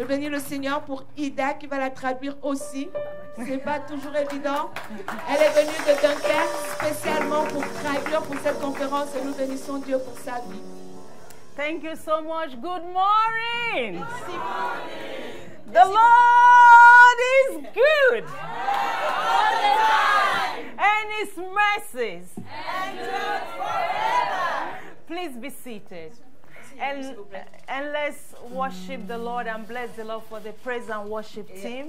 bénis le Seigneur pour Ida qui va la traduire aussi. C'est pas toujours évident. Elle est venue de Dunkerque spécialement pour traduire pour cette conférence et nous bénissons Dieu pour sa vie. Thank you so much. Good morning. Merci. The Lord is good. And His mercies endure forever. Please be seated. And let's worship the Lord and bless the Lord for the praise and worship team.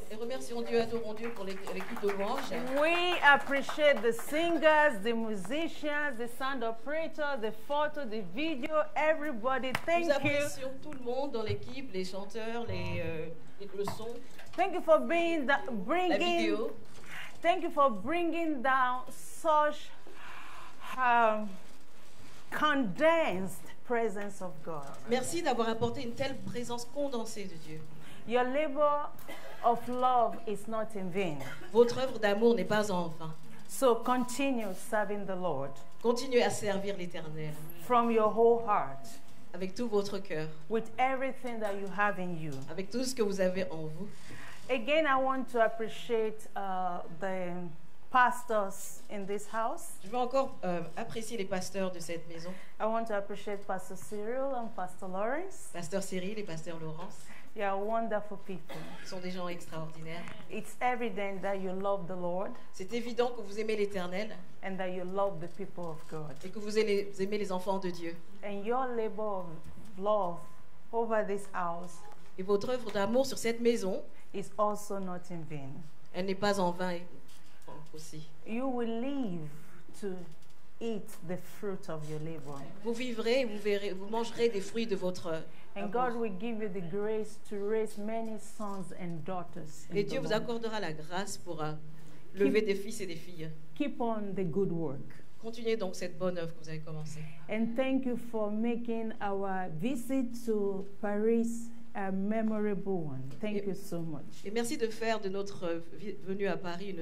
Et remercions Dieu, adorons Dieu pour l'équipe de louange. We appreciate the singers, the musicians, the sound operator, the photo, the video, everybody. Thank Nous you. apprécions tout le monde dans l'équipe, les chanteurs, le son, Thank you for being la bringing. vidéo. Thank you for bringing down such condensed presence of God. Merci d'avoir apporté une telle présence condensée de Dieu. Your labor of love is not in vain. Votre œuvre d'amour n'est pas en vain. So continue serving the Lord Continuez à servir l'Éternel from your whole heart, avec tout votre cœur, with everything that you have in you. avec tout ce que vous avez en vous. Again, I want to appreciate the pastors in this house. Je veux encore apprécier les pasteurs de cette maison, I want to appreciate Pastor Cyril and Pastor Lawrence. Pasteur Cyril et Pasteur Laurence. They are wonderful people. Ce sont des gens extraordinaires. It's evident that you love the Lord C'est évident que vous aimez l'Éternel and that you love the people of God. et que vous aimez les enfants de Dieu. And your labor of love over this house Et votre œuvre d'amour sur cette maison, is also not in vain. elle n'est pas en vain aussi. You will live to eat the fruit of your labor. Vous vivrez, vous mangerez des fruits de votre And amour. God will give you the grace to raise many sons and daughters. in Et the Dieu vous Lord. accordera la grâce pour lever des fils et des filles. Keep on the good work. Continuez donc cette bonne œuvre que vous avez commencée. And thank you for making our visit to Paris a memorable one. Thank you so much. Et merci de faire de notre venue à Paris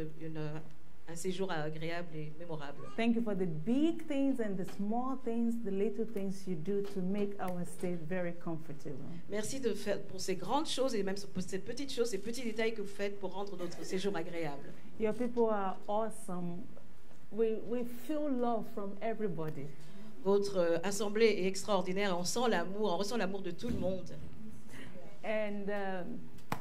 un séjour agréable et mémorable. Thank you for the big things and the small things, the little things you do to make our stay very comfortable. Merci de faire pour ces grandes choses et même pour ces petites choses, ces petits détails que vous faites pour rendre notre séjour agréable. Your people are awesome. We feel love from everybody. Votre assemblée est extraordinaire et on sent l'amour, on ressent l'amour de tout le monde. And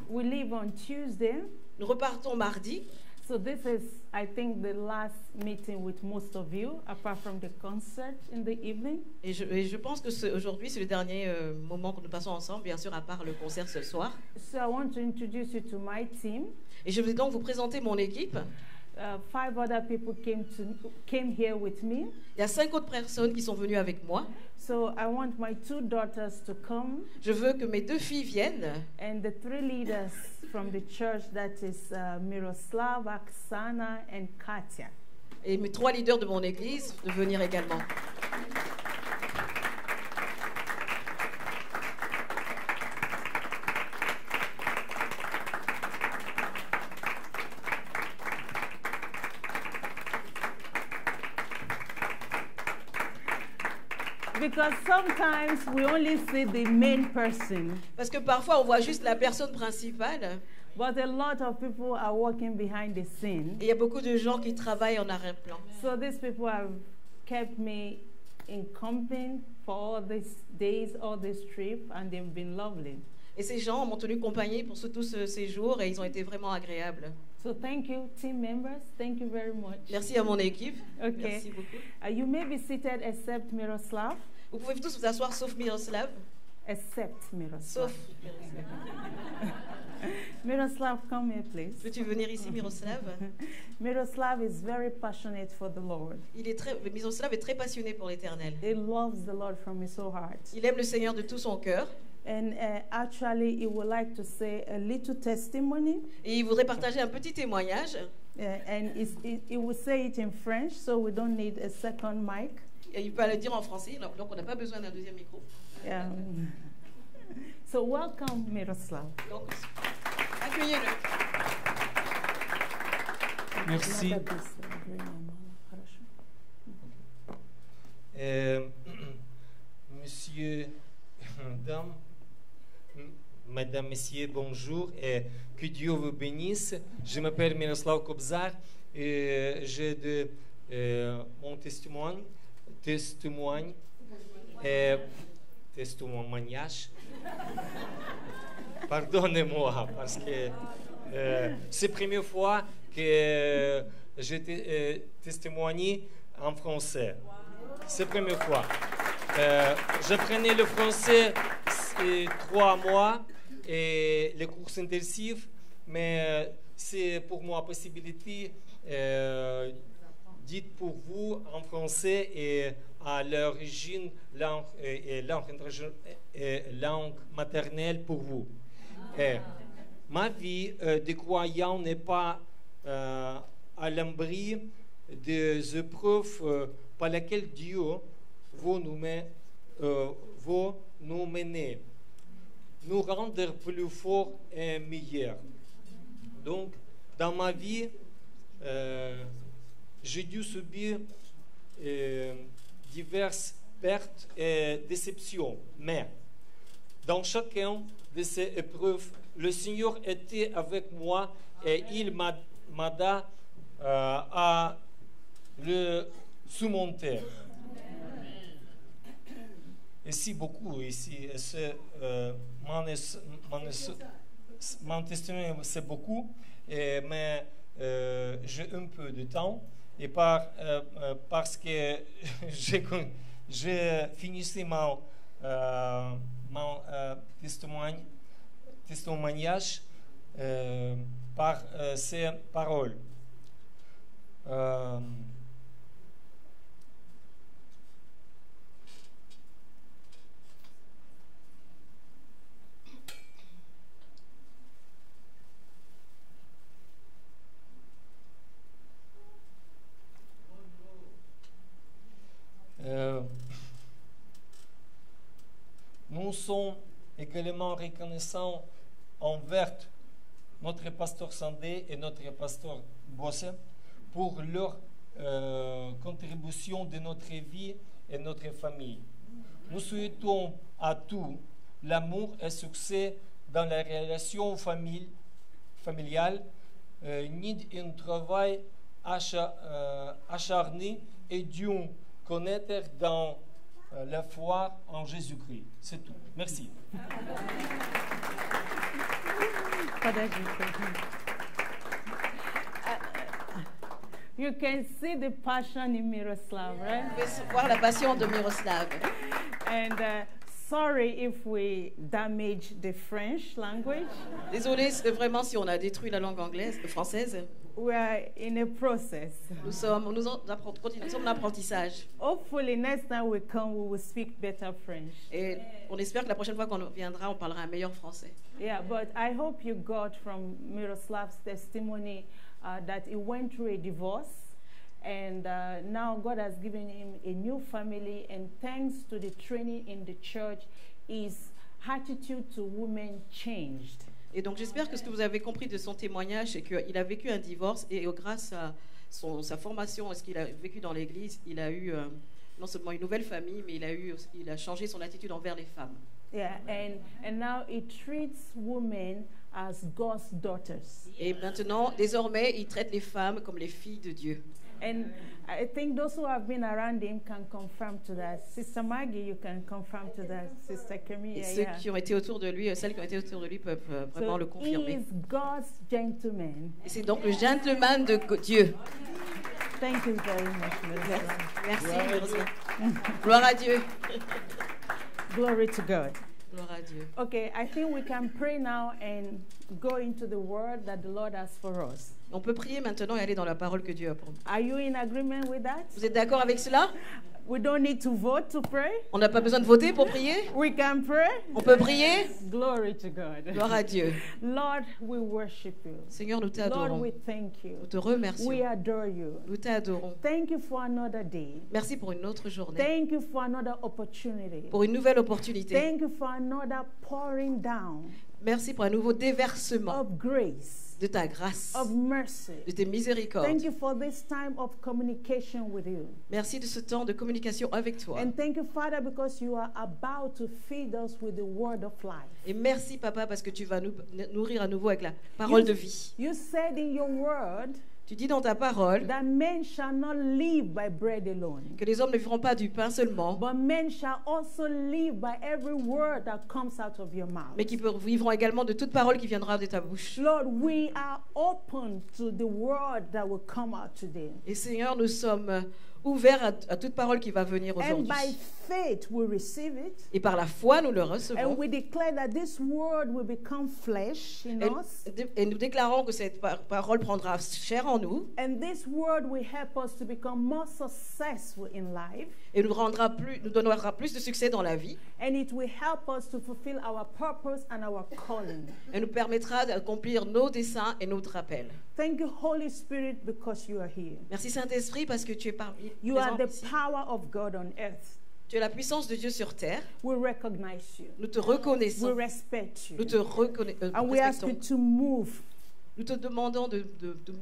we leave on Tuesday. Nous repartons mardi. So this is, I think, the last meeting with most of you, apart from the concert in the evening. Et je pense que aujourd'hui, c'est le dernier moment que nous passons ensemble, bien sûr, à part le concert ce soir. So I want to introduce you to my team. Et je vais donc vous présenter mon équipe. 5 other people came here with me. Il y a 5 autres personnes qui sont venues avec moi. So I want my 2 daughters to come. Je veux que mes 2 filles viennent. And the 3 leaders from the church, that is Miroslav, Oksana, and Katya. Et mes 3 leaders de mon église de venir également. Because sometimes we only see the main person. Parce que parfois on voit juste la personne principale. But a lot of people are working behind the scene. Et il y a beaucoup de gens qui travaillent en arrière-plan. So these people have kept me in company for all these days, all this trip, and they've been lovely. Et ces gens m'ont tenu compagnie pour tout ce séjour et ils ont été vraiment agréables. So thank you, team members. Thank you very much. Merci à mon équipe. Okay. Merci beaucoup. You may be seated except Miroslav. Vous pouvez tous vous asseoir sauf Miroslav. Except Miroslav. Sauf Miroslav. Miroslav, come here, please. Peux-tu venir ici, Miroslav? Miroslav is very passionate for the Lord. Miroslav est très passionné pour l'Éternel. He loves the Lord from his whole heart. Il aime le Seigneur de tout son cœur. And actually, he would like to say a little testimony. Et il voudrait partager un petit témoignage. And he will say it in French, so we don't need a second mic. Et il peut le dire en français, donc on n'a pas besoin d'un deuxième micro. So welcome, Miroslav. Donc, accueillez-le. Merci. Monsieur, dame, Mesdames, Messieurs, bonjour et que Dieu vous bénisse. Je m'appelle Miroslav Kobzar et j'ai de mon témoignage. Pardonnez-moi parce que c'est la première fois que j'ai témoigné en français. C'est la première fois. J'apprenais le français 3 mois et les cours intensifs, mais c'est pour moi la possibilité dites pour vous en français et à l'origine langue maternelle pour vous. Ma vie de croyant n'est pas à l'abri des épreuves par lesquelles Dieu veut nous mener, nous rendre plus forts et meilleurs. Donc, dans ma vie, j'ai dû subir diverses pertes et déceptions. Mais dans chacune de ces épreuves, le Seigneur était avec moi et il m'aida à le surmonter. Ici, beaucoup, ici, mon testimony, c'est beaucoup, mais j'ai un peu de temps. Et parce que j'ai fini mon témoignage par ces paroles. Nous sommes également reconnaissants envers notre pasteur Sandé et notre pasteur Bosse pour leur contribution de notre vie et notre famille. Nous souhaitons à tous l'amour et succès dans la relation familiale, ni un travail acharné et Dieu connaître dans la foi en Jésus-Christ. C'est tout. Merci. You can see the passion in Miroslav, right? Vous pouvez voir la passion de Miroslav. And sorry if we damage the French language. Désolé vraiment si on a détruit la langue française. We are in a process. Nous sommes en apprentissage. Hopefully next time we come, we will speak better French. Et on espère que la prochaine fois qu'on viendra, on parlera un meilleur français. Yeah, but I hope you got from Miroslav's testimony that he went through a divorce, and now God has given him a new family, and thanks to the training in the church, his attitude to women changed. Et donc j'espère que ce que vous avez compris de son témoignage, c'est qu'il a vécu un divorce et grâce à sa formation et ce qu'il a vécu dans l'église, il a eu non seulement une nouvelle famille, mais il a changé son attitude envers les femmes. Yeah, and now he treats women as God's daughters. Et maintenant, désormais, il traite les femmes comme les filles de Dieu. And I think those who have been around him can confirm to that. Sister Maggie, you can confirm to that. Sister Camille, Et ceux qui ont été autour de lui, celles qui ont été autour de lui peuvent vraiment le confirmer. He is God's gentleman. Et c'est donc le gentleman de Dieu. Thank you very much, Miroslav. Merci, Miroslav. Gloire à Dieu. Glory to God. Gloire à Dieu. Okay, I think we can pray now and go into the word that the Lord has for us. On peut prier maintenant et aller dans la parole que Dieu a pour nous. Are you in agreement with that? Vous êtes d'accord avec cela? We don't need to vote to pray. On n'a pas besoin de voter pour prier? We can pray. On peut prier? Glory to God. Gloire à Dieu. Lord, we worship you. Seigneur, nous Lord, t'adorons. we thank you. Nous te remercions. We adore you. Nous t'adorons. Thank you for another day. Merci pour une autre journée. Thank you for another opportunity. Pour une nouvelle opportunité. Thank you for another pouring down Merci pour un nouveau déversement of grace de ta grâce, of mercy. de tes miséricordes. Thank you for this time of communication with you. Merci de ce temps de communication avec toi. And thank you, Father, because you are about to feed us with the word of life. Et merci, Papa, parce que tu vas nous nourrir à nouveau avec la parole de vie. You said in your word Tu dis dans ta parole that men shall not live by bread alone, que les hommes ne vivront pas du pain seulement, but men shall also live by every word that comes out of your mouth. mais qui vivront également de toute parole qui viendra de ta bouche. Lord, we are open to the word that will come out today. Et Seigneur, nous sommes ouverts à toute parole qui va venir And aujourd'hui. by faith we receive it. Et par la foi, nous le And recevons. we declare that this word will become flesh in us. Et nous déclarons que cette parole prendra chair en nous And this word will help us to become more successful in life. et nous donnera plus de succès dans la vie And it will help us to fulfill our purpose and our calling. et nous permettra d'accomplir nos desseins et notre appel. Thank you, Holy Spirit, because you are here. Merci Saint-Esprit parce que tu es parmi You are présent the ici. power of God on earth. Tu es la puissance de Dieu sur terre. We recognize you. Nous te We reconnaissons. respect you. Nous te And we ask you respectons. to move. Nous te demandons de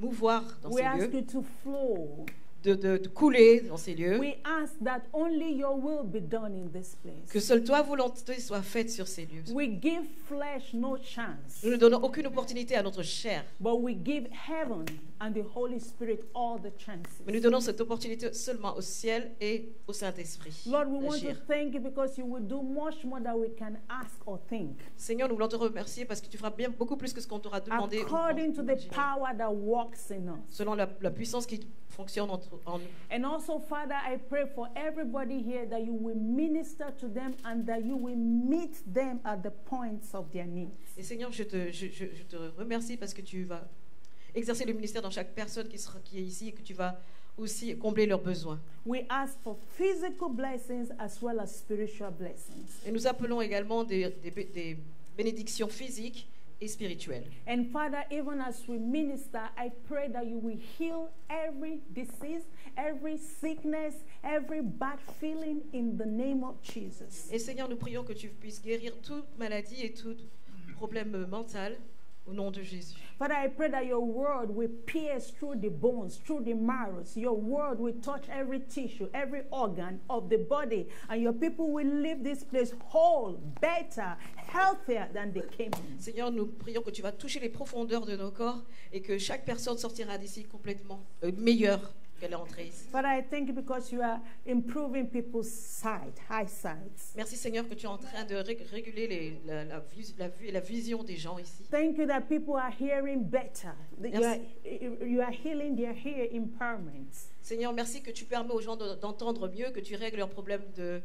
mouvoir dans We ces ask lieux, you to flow. de couler dans ces lieux. We ask that only your will be done in this Que place. seule toi volonté soit faite sur ces lieux. We give flesh no chance, Nous ne donnons aucune opportunité à notre chair, but we give heaven and the Holy Spirit all the chances. mais nous donnons cette opportunité seulement au ciel et au Saint-Esprit Lord, we want to d'agir. thank you because you will do much more than we can ask or think. Seigneur, nous voulons te remercier parce que tu feras bien beaucoup plus que ce qu'on t'aura demandé ou According to the imaginé. power that works in us. Selon la puissance qui fonctionne en nous. And also, Father, I pray for everybody here that you will minister to them and that you will meet them at the points of their needs. Et Seigneur, je te remercie parce que tu vas exercer le ministère dans chaque personne qui est ici et que tu vas aussi combler leurs besoins. We ask for physical blessings as well as spiritual blessings. Et nous appelons également des bénédictions physiques et spirituelles. And Father, even as we minister, I pray that you will heal every disease, every sickness, every bad feeling in the name of Jesus. Et Seigneur, nous prions que tu puisses guérir toute maladie et tout problème mental au nom de Jésus. Father, I pray that your word will pierce through the bones, through the marrow. Your word will touch every tissue, every organ of the body, and your people will leave this place whole, better, healthier than they came in. Seigneur, nous prions que tu vas toucher les profondeurs de nos corps et que chaque personne sortira d'ici complètement meilleure qu'elle est entrée ici. Father, I thank you because you are improving people's sight, eyesight. Merci Seigneur que tu es en train de réguler la vue et la vision des gens ici. Thank you that people are hearing better. That Merci. you are healing their hear impairments. Seigneur, merci que tu permets aux gens d'entendre mieux, que tu règles leurs problèmes de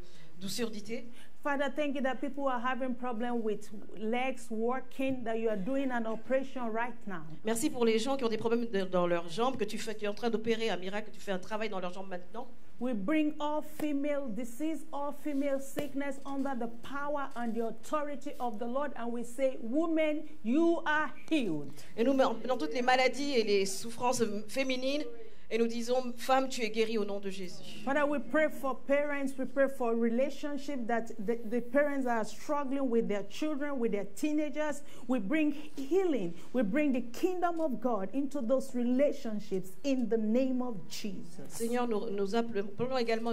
surdité. Father, thank you that people are having problem with legs working, that you are doing an operation right now. Merci pour les gens qui ont des problèmes dans leurs jambes, que tu es en train d'opérer un miracle, que tu fais un travail dans leurs jambes maintenant. We bring all female disease, all female sickness under the power and the authority of the Lord, and we say, women, you are healed. Et nous mettons toutes les maladies et les souffrances féminines et nous disons, femme, tu es guérie au nom de Jésus. Father, we pray for parents, we pray for relationship that the parents are struggling with their children, with their teenagers. We bring healing, we bring the kingdom of God into those relationships in the name of Jesus. Seigneur, nous appelons également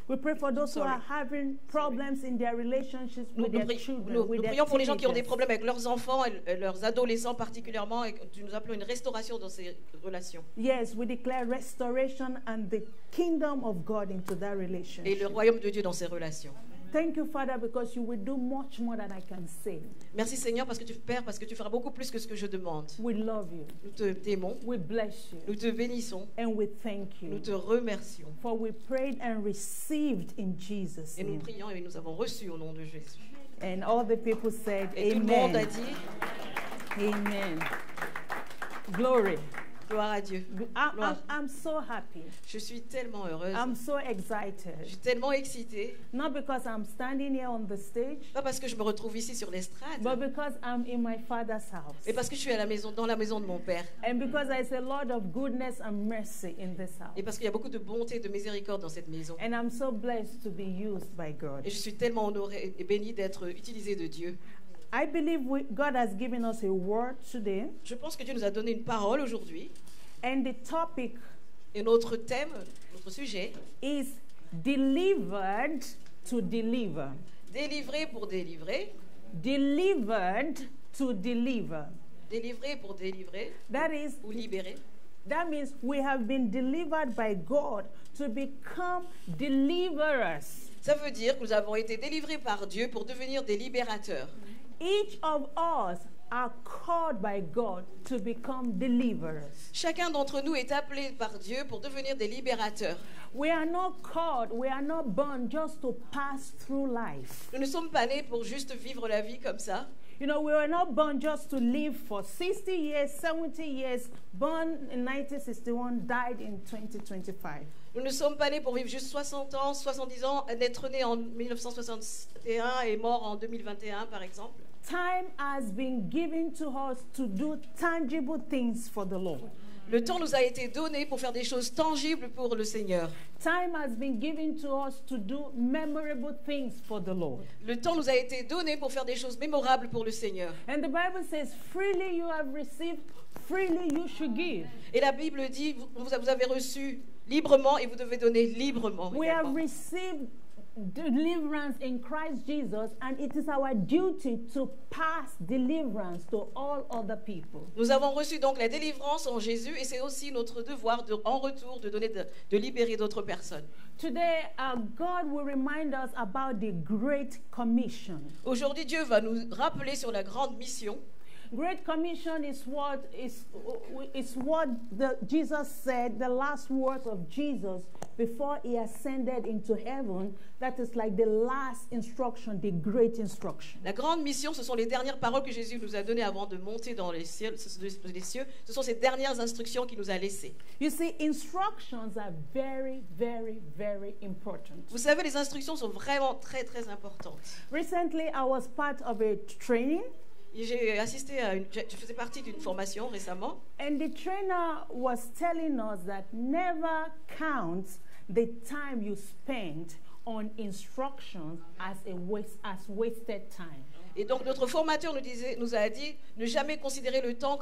We pray for those who are having problems in their relationships with their children, nous with their prions pour les gens qui ont des teenagers. problèmes avec leurs enfants et leurs adolescents particulièrement, et nous appelons une restauration dans ces relations. Yes, we declare restoration and the kingdom of God into that Et le relationship. royaume de Dieu dans ces relations. Thank you, Father, because you will do much more than I can say. Merci Seigneur parce que tu feras beaucoup plus que ce que je demande. We love you. Nous t'aimons, We bless you. nous te bénissons, And we thank nous you. te remercions. For we prayed and received in Jesus' Et nous name. prions et nous avons reçu au nom de Jésus. And all the people said, Et tout le monde a Amen. dit, Amen. Glory. gloire à Dieu. Gloire. I'm so happy. Je suis tellement heureuse. I'm so Je excited. suis tellement excitée. Not because I'm standing here on the stage, Pas parce que je me retrouve ici sur l'estrade, but because I'm in my Father's house. mais parce que je suis à la maison, dans la maison de mon Père. And because there's a lot of goodness and mercy in this house. Et parce qu'il y a beaucoup de bonté et de miséricorde dans cette maison. And I'm so blessed to be used by God. Et je suis tellement honorée et bénie d'être utilisée de Dieu. I believe God has given us a word today, Je pense que Dieu nous a donné une parole aujourd'hui. and the topic Et notre thème, notre sujet, is delivered to deliver. délivrer pour délivrer, Delivered to deliver. délivrer pour délivrer That is, ou libérer. that means we have been delivered by God to become deliverers. Ça veut dire que nous avons été délivrés par Dieu pour devenir des libérateurs. Each of us are called by God to become deliverers. Chacun d'entre nous est appelé par Dieu pour devenir des libérateurs. We are not called, we are not born just to pass through life. Nous ne sommes pas nés pour juste vivre la vie comme ça. You know, we were not born just to live for 60 years, 70 years, born in 1961, died in 2025. Nous ne sommes pas nés pour vivre juste 60 ans, 70 ans, d'être nés en 1961 et mort en 2021 par exemple. Time has been given to us to do tangible things for the Lord. Le temps nous a été donné pour faire des choses tangibles pour le Seigneur. Time has been given to us to do memorable things for the Lord. Le temps nous a été donné pour faire des choses mémorables pour le Seigneur. And the Bible says, freely you have received, freely you should give. Et la Bible dit, vous avez reçu librement et vous devez donner librement. We have également. received deliverance in Christ Jesus, and it is our duty to pass deliverance to all other people. Nous avons reçu donc la délivrance en Jésus et c'est aussi notre devoir en retour de donner de libérer d'autres personnes. Today, God will remind us about the Great Commission. Aujourd'hui, Dieu va nous rappeler sur la grande mission. Great Commission is what Jesus said, the last words of Jesus before he ascended into heaven. That is like the last instruction, the great instruction. La grande mission, ce sont les dernières paroles que Jésus nous a données avant de monter dans les cieux. Ce sont ces dernières instructions qu'il nous a laissées. You see, instructions are very, very, very important. Vous savez, les instructions sont vraiment très, très importantes. Recently, I was part of a training. J'ai assisté à je faisais partie d'une formation récemment. And the trainer was telling us that never count the time you spent on instructions as wasted time. Et donc notre formateur nous a dit ne jamais considérer le temps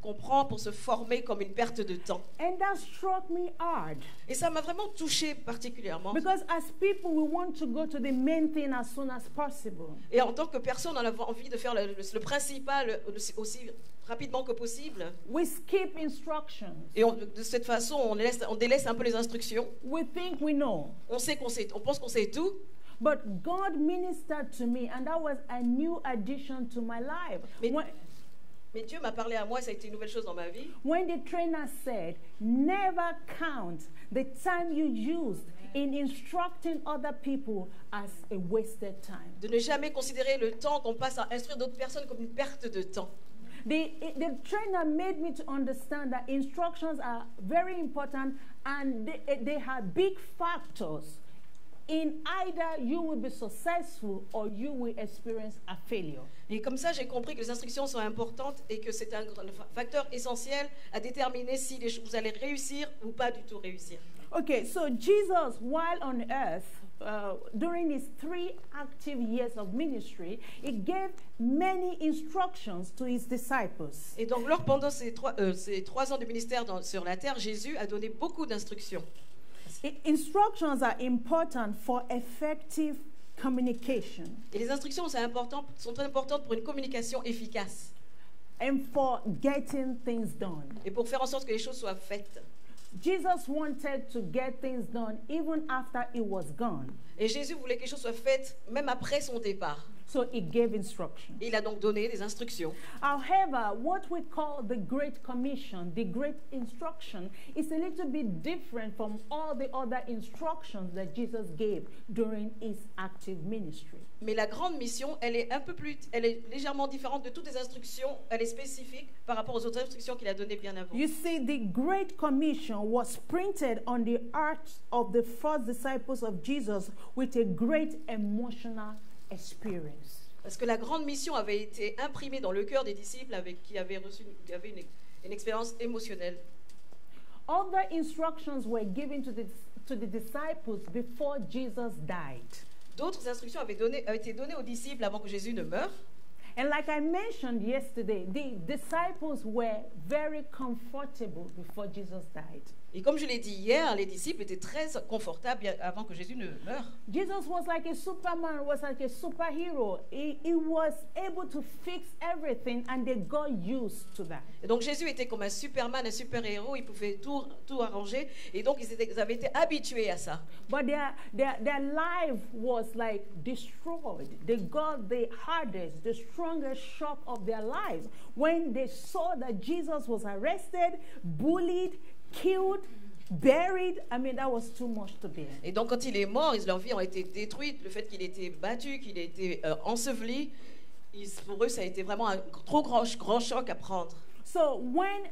qu'on prend pour se former comme une perte de temps. And that struck me hard. Et ça m'a vraiment touchée particulièrement. Because as people, we want to go to the main thing as soon as possible. Et en tant que personne, on avait envie de faire le principal aussi rapidement que possible. We skip instructions. Et de cette façon, on délaisse un peu les instructions. We think we know. On pense qu'on sait tout. But God ministered to me, and that was a new addition to my life. Mais Dieu m'a parlé à moi, ça a été une nouvelle chose dans ma vie. When the trainer said, never count the time you used in instructing other people as a wasted time. De ne jamais considérer le temps qu'on passe à instruire d'autres personnes comme une perte de temps. The trainer made me to understand that instructions are very important, and they have big factors in either you will be successful or you will experience a failure. Et comme ça, j'ai compris que les instructions sont importantes et que c'est un facteur essentiel à déterminer si vous allez réussir ou pas du tout réussir. Okay, so Jesus, while on earth, during his 3 active years of ministry, he gave many instructions to his disciples. Et donc, pendant ces 3 ans de ministère sur la terre, Jésus a donné beaucoup d'instructions. Instructions are important for effective communication. Et les instructions sont très importantes pour une communication efficace. And for getting things done. Et pour faire en sorte que les choses soient faites. Jesus wanted to get things done even after he was gone. Et Jésus voulait que les choses soient faites même après son départ. So he gave instructions. Et il a donc donné des instructions. However, what we call the Great Commission, the Great Instruction, is a little bit different from all the other instructions that Jesus gave during his active ministry. Mais la grande mission, elle est légèrement différente de toutes les instructions. Elle est spécifique par rapport aux autres instructions qu'il a données bien avant. You see, the Great Commission was printed on the hearts of the first disciples of Jesus with a great emotional experience. Parce que la grande mission avait été imprimée dans le cœur des disciples qui avaient une expérience émotionnelle. Other instructions were given to the disciples before Jesus died. D'autres instructions avaient été données aux disciples avant que Jésus ne meure. And like I mentioned yesterday, the disciples were very comfortable before Jesus died. Et comme je l'ai dit hier, les disciples étaient très confortables avant que Jésus ne meure. Jesus was like a Superman, was like a superhero. He was able to fix everything, and they got used to that. Et donc Jésus était comme un Superman, un super-héros, il pouvait tout arranger, et donc ils avaient été habitués à ça. But their life was like destroyed. They got the hardest, the strongest shock of their lives when they saw that Jesus was arrested, bullied, killed, buried. I mean, that was too much to bear. Et donc quand il est mort, leurs vies ont été détruites, le fait qu'il ait été battu, qu'il ait été enseveli, pour eux ça a été vraiment un trop grand choc à prendre. So when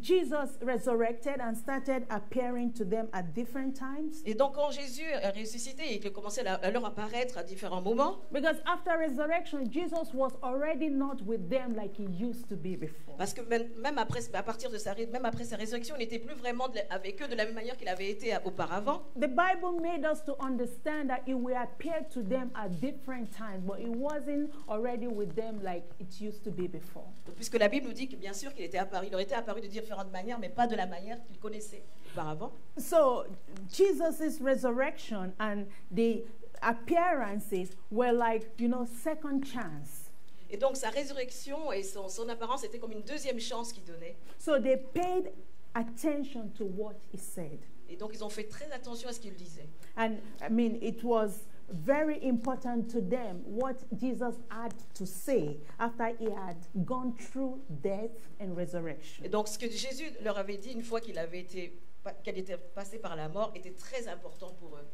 Jesus resurrected and started appearing to them at different times, Et donc quand Jésus a ressuscité et qu'il commençait à leur apparaître à différents moments, because after resurrection, Jesus was already not with them like he used to be before. parce que même après sa résurrection, il n'était plus vraiment avec eux de la même manière qu'il avait été auparavant. The Bible made us to understand that he will appear to them at different times, but he wasn't already with them like it used to be before. Donc, puisque la Bible nous dit que bien sûr qu'il il aurait été apparu de différentes manières, mais pas de la manière qu'il connaissait auparavant. So Jesus' resurrection and the appearances were like, second chance. Et donc sa résurrection et son apparence étaient comme une deuxième chance qu'il donnait. So they paid attention to what he said. Et donc ils ont fait très attention à ce qu'il disait. And I mean, it was very important to them what Jesus had to say after he had gone through death and resurrection. Et donc ce que Jésus leur avait dit une fois qu'elle était passée par la mort était très important pour eux.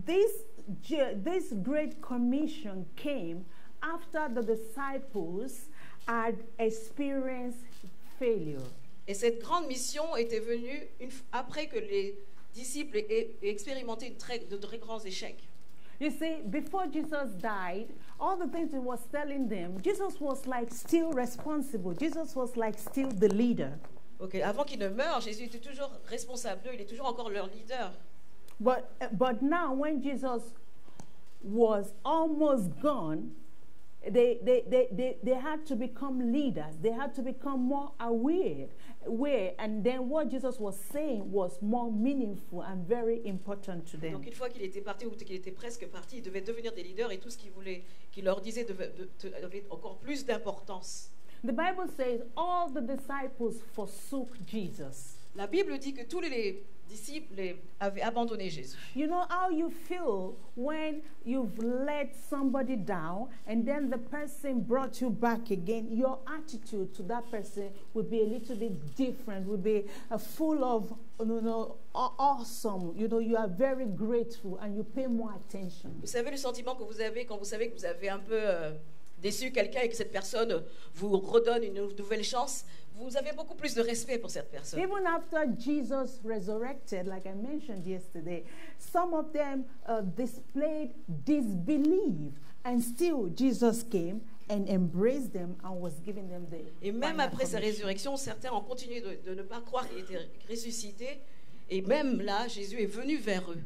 This great commission came after the disciples had experienced failure. Et cette grande mission était venue après que les disciples aient expérimenté de très grands échecs. You see, before Jesus died, all the things he was telling them, Jesus was like still responsible. Jesus was like still the leader. Okay. Avant qu'il ne meure, Jésus était toujours responsable d'eux, il est toujours encore leur leader. But now, when Jesus was almost gone, they had to become leaders. They had to become more aware, and then what Jesus was saying was more meaningful and very important to them. Donc une fois qu'il était parti ou qu'il était presque parti, ils devaient devenir des leaders et tout ce qu'il leur disait avait encore plus d'importance. The Bible says all the disciples forsook Jesus. La Bible dit que tous les disciples avaient abandonné Jésus. You know how you feel when you've let somebody down and then the person brought you back again. Your attitude to that person will be a little bit different, will be full of, awesome. You are very grateful and you pay more attention. Vous savez le sentiment que vous avez quand vous savez que vous avez un peu déçu quelqu'un et que cette personne vous redonne une nouvelle chance. Vous avez beaucoup plus de respect pour cette personne. Even after Jesus resurrected, like I mentioned yesterday, some of them displayed disbelief, and still Jesus came and embraced them and was giving them the. Et même après sa résurrection, certains ont continué de ne pas croire qu'il était ressuscité, et même là, Jésus est venu vers eux.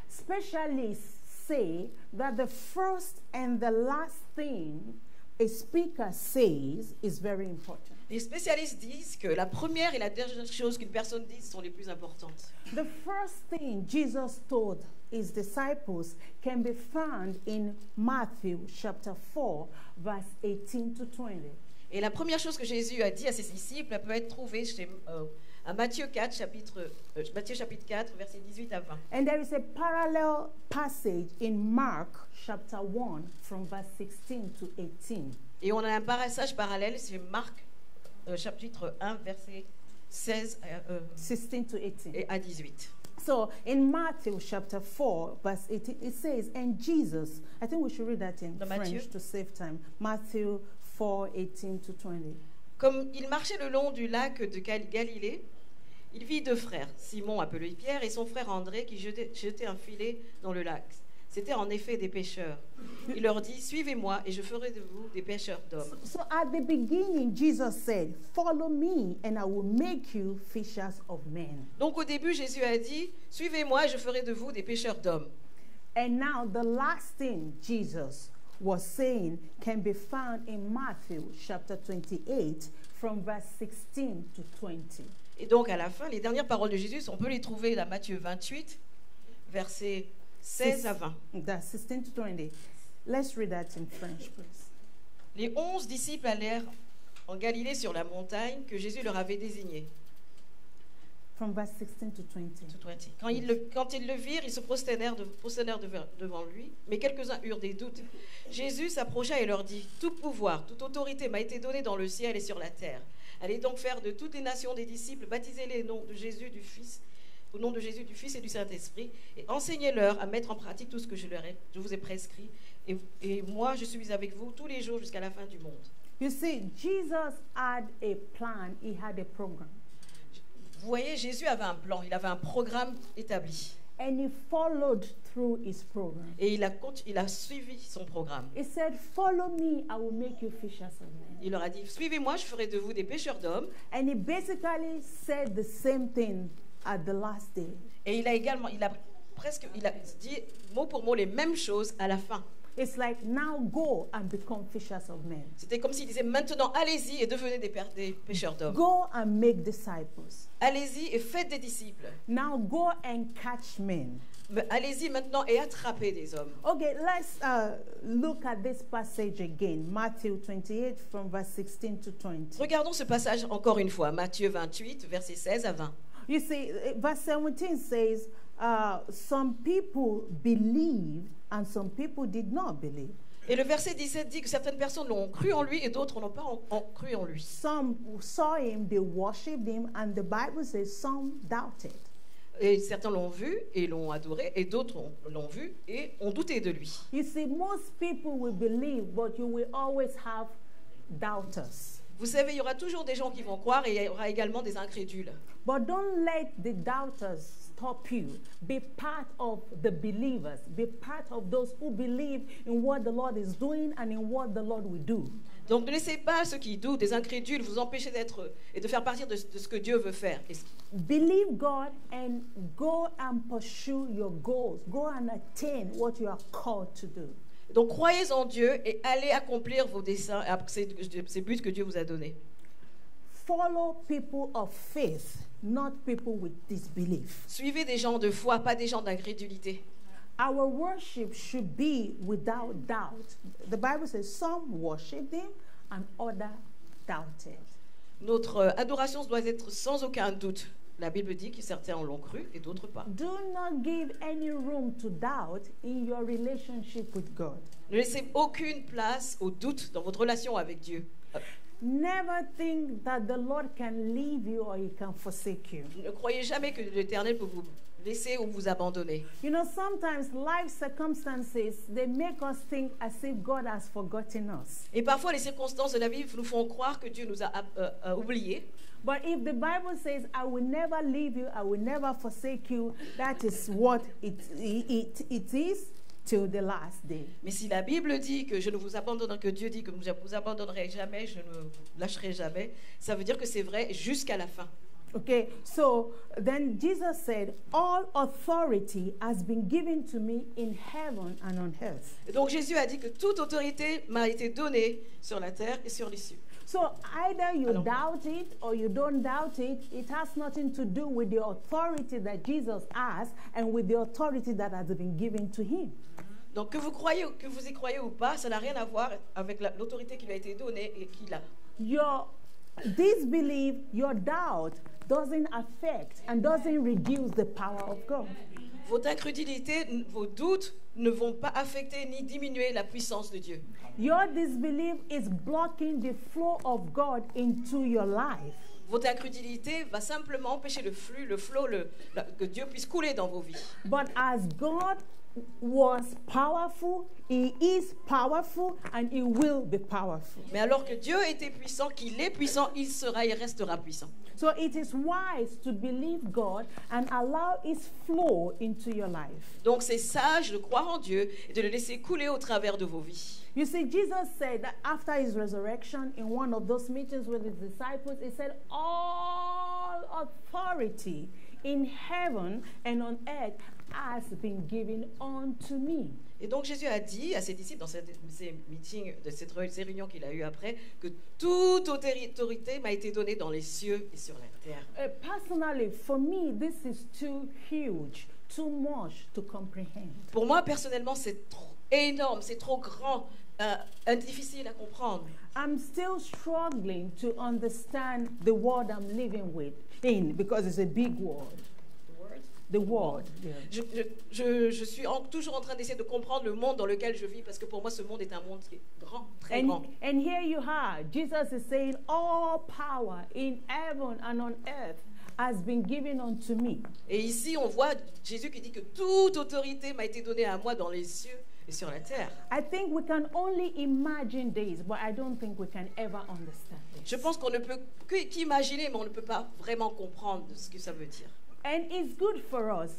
Specialists say that the first and the last thing a speaker says is very important. Les spécialistes disent que la première et la dernière chose qu'une personne dit sont les plus importantes. The first thing Jesus told his disciples can be found in Matthew chapter 4, verse 18 to 20. Et la première chose que Jésus a dit à ses disciples peut être trouvée à Matthieu chapitre 4, versets 18 à 20. And there is a parallel passage in Mark chapter 1 from verse 16 to 18. Et on a un passage parallèle, c'est Marc chapitre 1, verset 16 to 18. Et à 18. So in Matthew chapter 4, verse 18, it says, and Jesus, I think we should read that in French to save time. Matthew 4, 18 to 20. Comme il marchait le long du lac de Galilée, il vit deux frères, Simon appelé Pierre et son frère André qui jetaient un filet dans le lac. C'étaient en effet des pêcheurs. Il leur dit, suivez-moi et je ferai de vous des pêcheurs d'hommes. So at the beginning, Jesus said, follow me and I will make you fishers of men. Donc au début, Jésus a dit, suivez-moi et je ferai de vous des pêcheurs d'hommes. And now the last thing Jesus was saying can be found in Matthew chapter 28 from verse 16 to 20. Et donc à la fin, les dernières paroles de Jésus, on peut les trouver dans Matthieu 28, versets 16 à 20. That's 16 to 20. Let's read that in French, please. Les 11 disciples allèrent en Galilée sur la montagne que Jésus leur avait désignée. From verse 16 to 20. Quand ils le virent, ils se prosternèrent devant lui, mais quelques-uns eurent des doutes. Jésus s'approcha et leur dit, « Tout pouvoir, toute autorité m'a été donnée dans le ciel et sur la terre. Allez donc faire de toutes les nations des disciples, baptisez-les au nom de Jésus, du Fils et du Saint-Esprit, et enseignez-leur à mettre en pratique tout ce que je vous ai prescrit. Et moi, je suis avec vous tous les jours jusqu'à la fin du monde. » You see, Jesus had a plan, he had a program. Vous voyez, Jésus avait un plan, il avait un programme établi. And he followed through his program. Et il a suivi son programme. He said, "Follow me, I will make you fishers of men." Il leur a dit, suivez-moi, je ferai de vous des pêcheurs d'hommes. And he basically said the same thing at the last day. Et il a dit mot pour mot les mêmes choses à la fin. It's like, now go and become fishers of men. C'était comme s'il disait, maintenant allez-y et devenez des pêcheurs d'hommes. Go and make disciples. Allez-y et faites des disciples. Now go and catch men. Allez-y maintenant et attrapez des hommes. Okay, let's look at this passage again. Matthew 28 from verse 16 to 20. Regardons ce passage encore une fois. Matthieu 28, versets 16 à 20. You see, verse 17 says, some people believed and some people did not believe. Et le verset 17 dit que certaines personnes l'ont cru en lui et d'autres n'ont pas cru en lui. Some saw him, they worshipped him, and the Bible says some doubted. Et certains l'ont vu et l'ont adoré, et d'autres l'ont vu et ont douté de lui. You see, most people will believe, but you will always have doubters. Vous savez, il y aura toujours des gens qui vont croire et il y aura également des incrédules. But don't let the doubters stop you. Be part of the believers. Be part of those who believe in what the Lord is doing and in what the Lord will do. Donc ne laissez pas ceux qui doutent, des incrédules, vous empêcher d'être et de faire partie de ce que Dieu veut faire. Believe God and go and pursue your goals. Go and attain what you are called to do. Donc croyez en Dieu et allez accomplir vos desseins, ces buts que Dieu vous a donnés. Follow people of faith, not people with disbelief. Suivez des gens de foi, pas des gens d'incrédulité. Our worship should be without doubt. The Bible says some worshiped him and others doubted. Notre adoration doit être sans aucun doute. La Bible dit que certains l'ont cru et d'autres pas. Do not give any room to doubt in your relationship with God. Ne laissez aucune place au doute dans votre relation avec Dieu. Never think that the Lord can leave you or he can forsake you. Ne croyez jamais que l'Éternel peut vous laisser ou vous abandonner. You know, sometimes life circumstances, they make us think as if God has forgotten us. Et parfois, les circonstances de la vie nous font croire que Dieu nous a oubliés. But if the Bible says, I will never leave you, I will never forsake you, that is what it is till the last day. Mais si la Bible dit que je ne vous abandonnerai, que Dieu dit que je ne vous abandonnerai jamais, je ne vous lâcherai jamais, ça veut dire que c'est vrai jusqu'à la fin. Okay, so then Jesus said, all authority has been given to me in heaven and on earth. Et donc Jésus a dit que toute autorité m'a été donnée sur la terre et sur les cieux. So either you doubt it or you don't doubt it, it has nothing to do with the authority that Jesus has and with the authority that has been given to him. Donc que vous y croyez ou pas, ça n'a rien à voir avec l'autorité qui lui a été donnée et qu'il a. Your disbelief, your doubt doesn't affect and doesn't reduce the power of God. Votre incrédulité, vos doutes ne vont pas affecter ni diminuer la puissance de Dieu. Your disbelief is blocking the flow of God into your life. Votre incrédulité va simplement empêcher le flux, que Dieu puisse couler dans vos vies. But as God was powerful, he is powerful and he will be powerful. Mais alors que Dieu était puissant, qu'il est puissant, il sera et restera puissant. So it is wise to believe God and allow his flow into your life. Donc c'est sage de croire en Dieu et de le laisser couler au travers de vos vies. You see, Jesus said that after his resurrection, in one of those meetings with his disciples, he said, all authority in heaven and on earth has been given unto me. Et donc Jésus a dit à ses disciples dans ces meetings, ces réunions qu'il a eues après, que toute autorité m'a été donnée dans les cieux et sur la terre. Personally, for me, this is too huge, too much to comprehend. Pour moi, personnellement, c'est trop énorme, c'est trop grand, difficile à comprendre. I'm still struggling to understand the world I'm living in because it's a big world. The world. Yeah. Je suis toujours en train d'essayer de comprendre le monde dans lequel je vis parce que pour moi, ce monde est un monde qui est grand, très grand. And here you are, Jesus is saying, all power in heaven and on earth has been given unto me. Et ici, on voit Jésus qui dit que toute autorité m'a été donnée à moi dans les cieux et sur la terre. I think we can only imagine this, but I don't think we can ever understand it. Je pense qu'on ne peut qu'imaginer, mais on ne peut pas vraiment comprendre ce que ça veut dire. And it's good for us.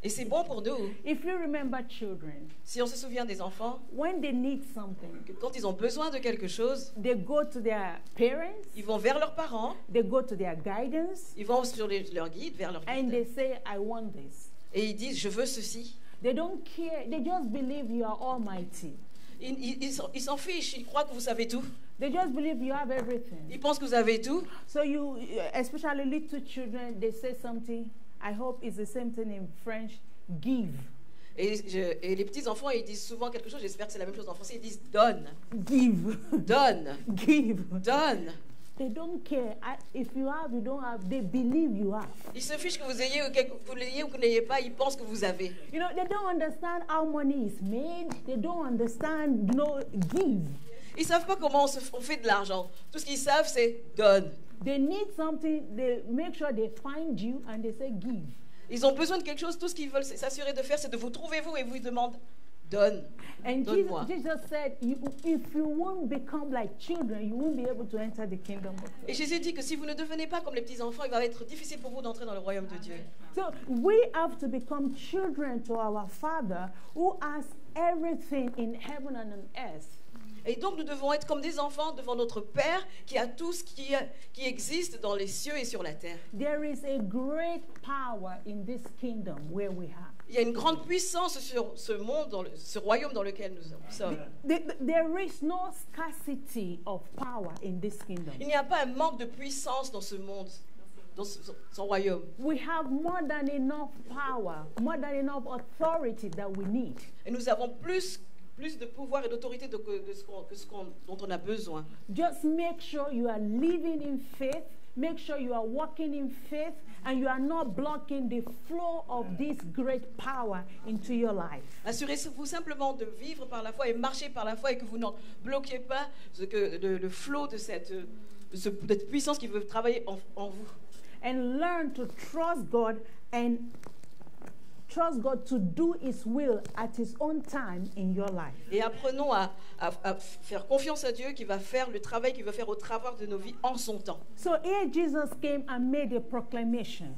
Et c'est bon pour nous. If you remember children, Si on se souvient des enfants, when they need something, que quand ils ont besoin de quelque chose, they go to their parents, ils vont vers leurs parents, they go to their guidance, ils vont sur leur guide, vers leur and guide, they say, I want this. et ils disent, je veux ceci. They don't care. They just believe you are almighty. Ils s'en fichent, ils croient que vous savez tout. They just believe you have everything. Ils pensent que vous avez tout. So you, especially little children, they say something. I hope it's the same thing in French. Give. Et les petits enfants, ils disent souvent quelque chose, j'espère que c'est la même chose en français, ils disent donne, Give. donne, Give. donne. They don't care. If you have, you don't have. They believe you have. Ils se fichent que vous ayez ou que vous l'ayez ou que vous n'ayez pas, ils pensent que vous avez. You know, they don't understand how money is made. They don't understand, give. Ils savent pas comment on fait de l'argent. Tout ce qu'ils savent, c'est donne. They need something. They make sure they find you and they say give. Ils ont besoin de quelque chose, tout ce qu'ils veulent s'assurer de faire, c'est de vous trouver vous et vous demandent donne. And Donne-moi. Jesus said, if you won't become like children, you won't be able to enter the kingdom of God. Et Jésus dit que si vous ne devenez pas comme les petits enfants, il va être difficile pour vous d'entrer dans le royaume de Dieu. So we have to become children to our Father who has everything in heaven and on earth. Et donc nous devons être comme des enfants devant notre Père qui a tout ce qui existe dans les cieux et sur la terre. There is a great power in this kingdom where we are. Il y a une grande puissance sur ce monde, ce royaume dans lequel nous sommes. There is no scarcity of power in this kingdom. Il n'y a pas un manque de puissance dans ce monde, dans son royaume. We have more than enough power, more than enough authority that we need. Et nous avons plus de pouvoir et d'autorité dont on a besoin. Just make sure you are living in faith. Make sure you are walking in faith and you are not blocking the flow of this great power into your life. Assurez-vous simplement de vivre par la foi et marcher par la foi et que vous n'en bloquez pas le flot de cette puissance qui veut travailler en vous. And learn to trust God and trust God to do His will at His own time in your life. Et apprenons à faire confiance à Dieu qui va faire le travail qu'il veut faire au travers de nos vies en son temps. So here Jesus came and made a proclamation.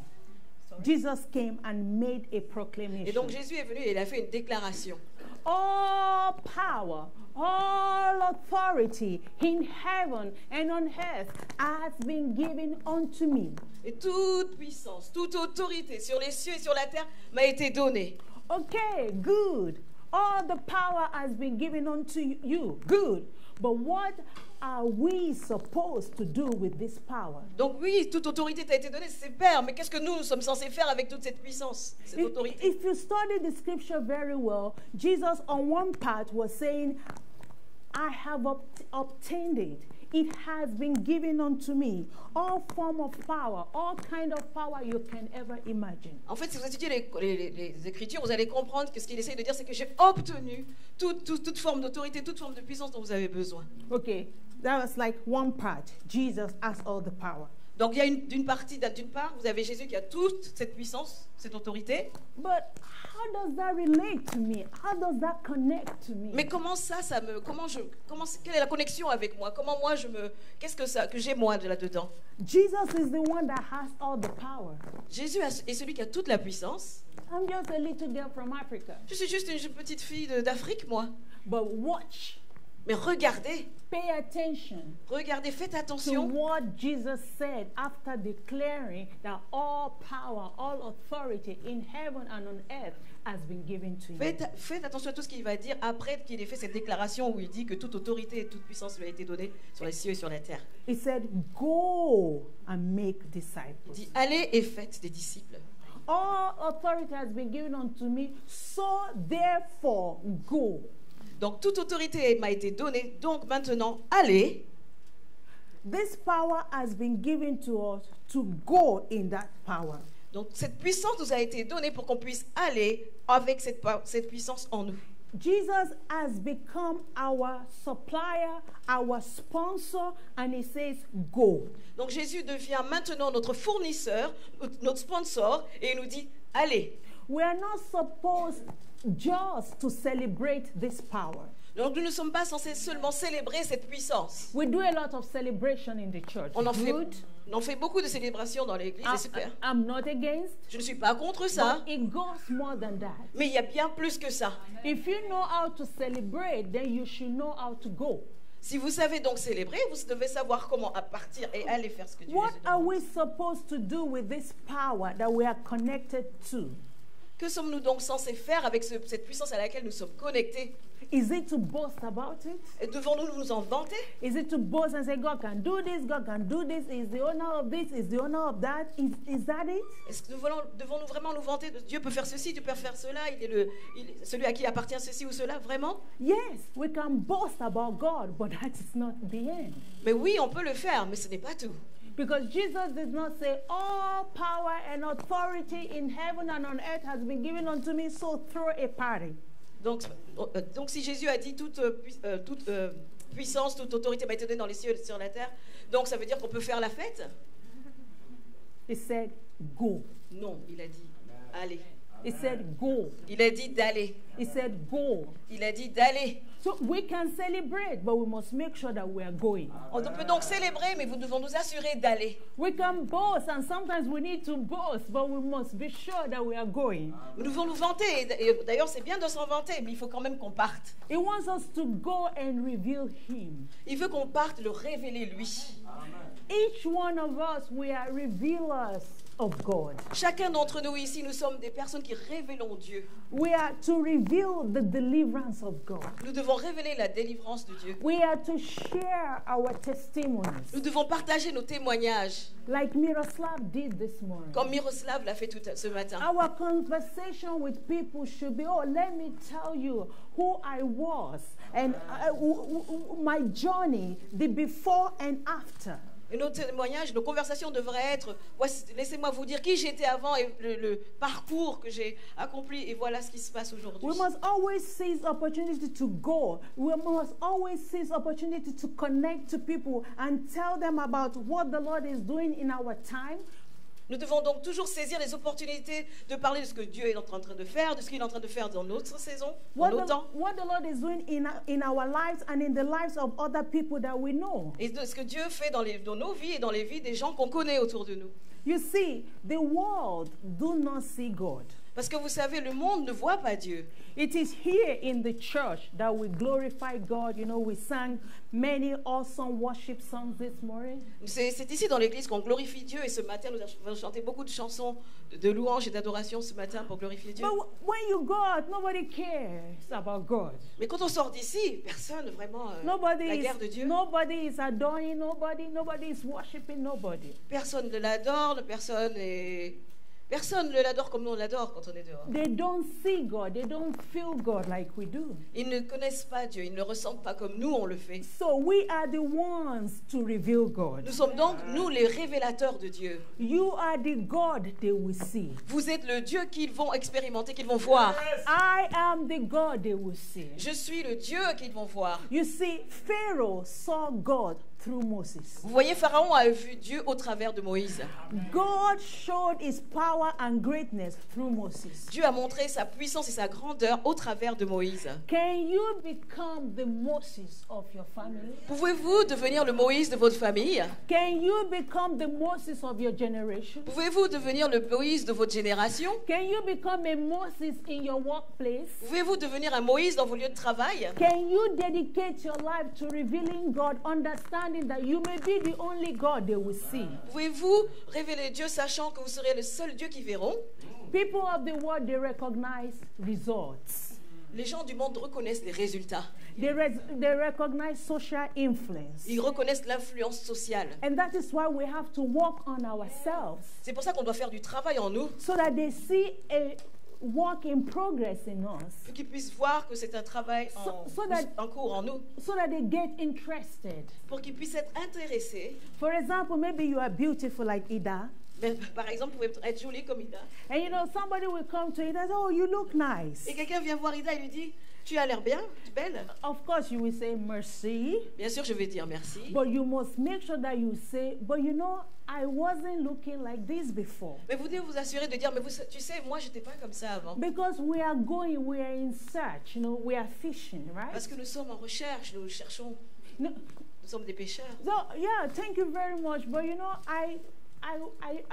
Jesus came and made a proclamation. Et donc Jésus est venu et il a fait une déclaration. All power, all authority in heaven and on earth has been given unto me. Et toute puissance, toute autorité sur les cieux et sur la terre m'a été donnée. Okay, good. All the power has been given unto you. Good. But what are we supposed to do with this power? Donc oui, toute autorité t'a été donnée, c'est super, mais qu'est-ce que nous sommes censés faire avec toute cette puissance, cette autorité? If you study the scripture very well, Jesus on one part was saying, I have obtained it. It has been given unto me. All form of power, all kind of power you can ever imagine. En fait, si vous étudiez les Écritures, vous allez comprendre que ce qu'il essaye de dire, c'est que j'ai obtenu toute forme d'autorité, toute forme de puissance dont vous avez besoin. Okay, that was like one part. Jesus has all the power. Donc il y a d'une part, vous avez Jésus qui a toute cette puissance, cette autorité. But how does that relate to me? How does that connect to me? Mais quelle est la connexion avec moi? Comment moi qu'est-ce que j'ai moi là-dedans? Jesus is the one that has all the power. Jésus est celui qui a toute la puissance. I'm just a little girl from Africa. Je suis juste une petite fille d'Afrique, moi. But watch Mais regardez, Pay attention regardez, faites to attention what Jesus said after declaring that all power, all authority in heaven and on earth has been given to you. Faites attention à tout ce qu'il va dire après qu'il ait fait cette déclaration où il dit que toute autorité et toute puissance lui a été donnée sur les cieux et sur la terre. He said, go and make Il disciples. dit, allez et faites des disciples. All authority has been given unto me, so therefore go. Donc toute autorité m'a été donnée, donc maintenant, allez. This power has been given to us to go in that power. Donc cette puissance nous a été donnée pour qu'on puisse aller avec cette puissance en nous. Jesus has become our supplier, our sponsor, and he says, go. Donc Jésus devient maintenant notre fournisseur, notre sponsor, et il nous dit, allez. We are not supposed just to celebrate this power. Donc nous ne sommes pas censés seulement célébrer cette puissance. We do a lot of celebration in the church. On en Good. fait beaucoup de célébrations dans l'église, c'est super. I'm not against, Je ne suis pas contre ça, but it goes more than that. mais il y a bien plus que ça. If you know how to celebrate, then you should know how to go. Si vous savez donc célébrer, vous devez savoir comment partir et aller faire ce que Dieu What vous are demande. we supposed to do with this power that we are connected to? Que sommes-nous donc censés faire avec cette puissance à laquelle nous sommes connectés? Is it to boast about it? Et devons-nous nous en vanter? Is it to boast and say, God can do this, God can do this, is the owner of this, is the owner of that? Is that it? Est-ce que devons-nous vraiment nous vanter de Dieu peut faire ceci, Dieu peut faire cela, il est celui à qui appartient ceci ou cela, vraiment? Yes, we can boast about God, but that is not the end. Mais oui, on peut le faire, mais ce n'est pas tout. Because Jesus did not say, all power and authority in heaven and on earth has been given unto me, so throw a party. Donc si Jésus a dit toute puissance, toute autorité m'a été donnée dans les cieux et sur la terre, donc ça veut dire qu'on peut faire la fête? He said, go. Non, il a dit allez. He said, go. Il a dit d'aller. He said, go. Il a dit d'aller. So we can celebrate, but we must make sure that we are going. On peut donc célébrer, mais nous devons nous assurer d'aller. We can boast, and sometimes we need to boast, but we must be sure that we are going. Nous devons nous vanter. Et d'ailleurs, c'est bien de s'en vanter, mais il faut quand même qu'on parte. He wants us to go and reveal Him. Il veut qu'on parte le révéler lui. Each one of us, we are revealers of God. Chacun d'entre nous ici, nous sommes des personnes qui révélons Dieu. We are to reveal the deliverance of God. Nous devons révéler la délivrance de Dieu. We are to share our testimonies, Nous devons partager nos témoignages, like Miroslav did this morning. comme Miroslav l'a fait ce matin. Our conversation with people should be, oh, let me tell you who I was and my journey, the before and after. Et nos témoignages, nos conversations devraient être, laissez-moi vous dire qui j'étais avant et le parcours que j'ai accompli et voilà ce qui se passe aujourd'hui. We must always seize opportunity to go. We must always seize opportunity to connect to people and tell them about what the Lord is doing in our time. Nous devons donc toujours saisir les opportunités de parler de ce que Dieu est en train de faire, de ce qu'il est en train de faire dans notre saison, dans nos temps, What the Lord is doing in our lives and in the lives of other people that we know. et de ce que Dieu fait dans nos vies et dans les vies des gens qu'on connaît autour de nous. You see, the world do not see God. Parce que vous savez, le monde ne voit pas Dieu. It is here in the church that we glorify God. You know, we sang many awesome worship songs this morning. C'est ici dans l'église qu'on glorifie Dieu et ce matin nous avons chanté beaucoup de chansons de louanges et d'adoration ce matin pour glorifier Dieu. But when you go out, nobody cares about God. Mais quand on sort d'ici, personne vraiment Nobody la guerre de Dieu. nobody is adoring nobody. Nobody is worshiping nobody. Personne ne l'adore, personne ne l'adore comme nous on l'adore quand on est dehors. They don't see God. They don't feel God like we do. Ils ne connaissent pas Dieu, ils ne le ressentent pas comme nous on le fait. So we are the ones to reveal God. Nous sommes donc, nous, les révélateurs de Dieu. You are the God they will see. Vous êtes le Dieu qu'ils vont expérimenter, qu'ils vont voir. I am the God they will see. Je suis le Dieu qu'ils vont voir. You see, Pharaoh saw God through Moses. Vous voyez, Pharaon a vu Dieu au travers de Moïse. God showed his power and greatness through Moses. Dieu a montré sa puissance et sa grandeur au travers de Moïse. Can you become the Moses of your family? Pouvez-vous devenir le Moïse de votre famille? Can you become the Moses of your generation? Pouvez-vous devenir le Moïse de votre génération? Can you become a Moses in your workplace? Pouvez-vous devenir un Moïse dans vos lieux de travail? Can you dedicate your life to revealing God, understanding that you may be the only God they will see? Pouvez-vous révéler Dieu sachant que vous serez le seul Dieu qu'ils verront? People of the world, they recognize results. Les gens du monde reconnaissent les résultats. They recognize social influence. Ils reconnaissent l'influence sociale. And that is why we have to work on ourselves C'est pour ça qu'on doit faire du travail en nous, so that they see a work in progress in us, pour qu'ils puissent voir que c'est un travail en cours en nous, so that they get interested. pour qu'ils puissent être intéressés. For example, maybe you are beautiful like Ida, Mais, par exemple, vous pouvez être jolie comme Ida. and you know somebody will come to Ida and say, oh, you look nice. Et quelqu'un vient voir Ida et lui dit, tu as l'air bien, tu es belle. Of course, you will say merci, Bien sûr, je vais dire merci. but you must make sure that you say, but you know, I wasn't looking like this before. Mais vous devez vous assurer de dire, mais tu sais, moi, je n'étais pas comme ça avant. Because we are in search, you know, we are fishing, right? Parce que nous sommes en recherche, nous cherchons, No, nous sommes des pêcheurs. so, yeah, thank you very much, but you know, I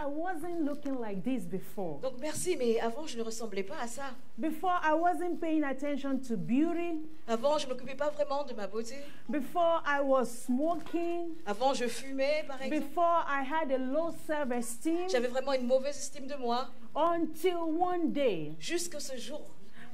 wasn't looking like this before. Donc merci, mais avant, je ne ressemblais pas à ça. Before, I wasn't paying attention to beauty. Avant, je ne m'occupais pas vraiment de ma beauté. Before, I was smoking. Avant, je fumais, par exemple. Before, I had a low self-esteem. J'avais vraiment une mauvaise estime de moi. Until one day, Jusqu'à ce jour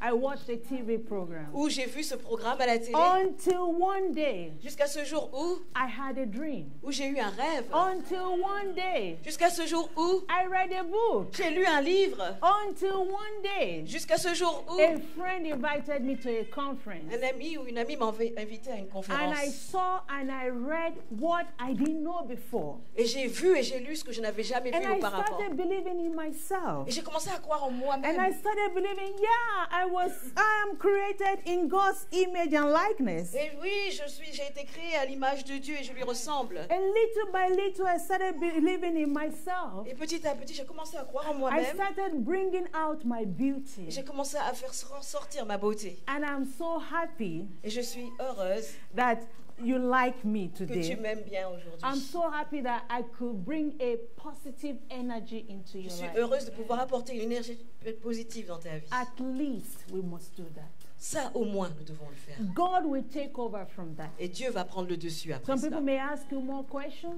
I watched a TV program. où j'ai vu ce programme à la télé. Until one day, Jusqu'à ce jour I had a dream. où j'ai eu un rêve. Until one day, Jusqu'à ce jour où I read a book. j'ai lu un livre. Until one day, Jusqu'à ce jour où a friend invited me to a conference. un ami ou une amie m'a invité à une And I conférence. saw and I read what I didn't know before. Et j'ai vu et j'ai lu ce que je n'avais jamais And vu I auparavant. started believing in myself. Et j'ai commencé à croire en And I moi-même. started believing, yeah, I am created in God's image and likeness. Et oui, j'ai été créée à l'image de Dieu et je lui ressemble. And little by little, I started believing in myself. Et petit à petit, j'ai commencé à croire en I moi-même. started bringing out my beauty. J'ai commencé à faire ressortir ma beauté. And I'm so happy Et je suis heureuse that you like me que tu today. m'aimes bien I'm aujourd'hui. so happy that I could bring a positive energy into Je your suis life. heureuse de pouvoir apporter une énergie positive dans ta vie. At least we must do that. Ça, au moins, nous devons le faire. God will take over from that. Et Dieu va prendre le dessus après Some cela. people may ask you more questions.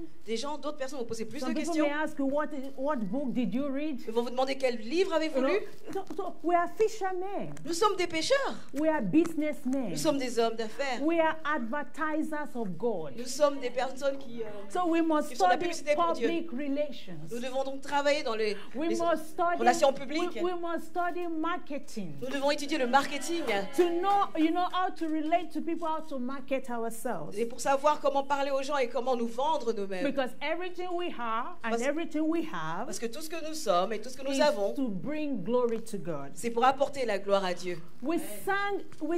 D'autres personnes vont poser plus de Some people questions. may ask you what book did you read? Ils vont vous demander quel livre avez-vous You know, lu. so we are fishermen. Nous sommes des pêcheurs. We are businessmen. Nous sommes des hommes d'affaires. We are advertisers of God. Nous sommes des personnes qui... So we must Ils font de la study publicité pour Dieu. public relations. Nous devons donc travailler dans les We must study relations publiques. we must study marketing. Nous devons étudier le marketing. To know, you know, how to relate to people, how to market ourselves. Et pour savoir comment parler aux gens et comment nous vendre nous-mêmes. Because everything we have and everything we have Parce que tout ce que nous sommes et tout ce que nous is avons, to bring glory to God. c'est pour apporter la gloire à Dieu. We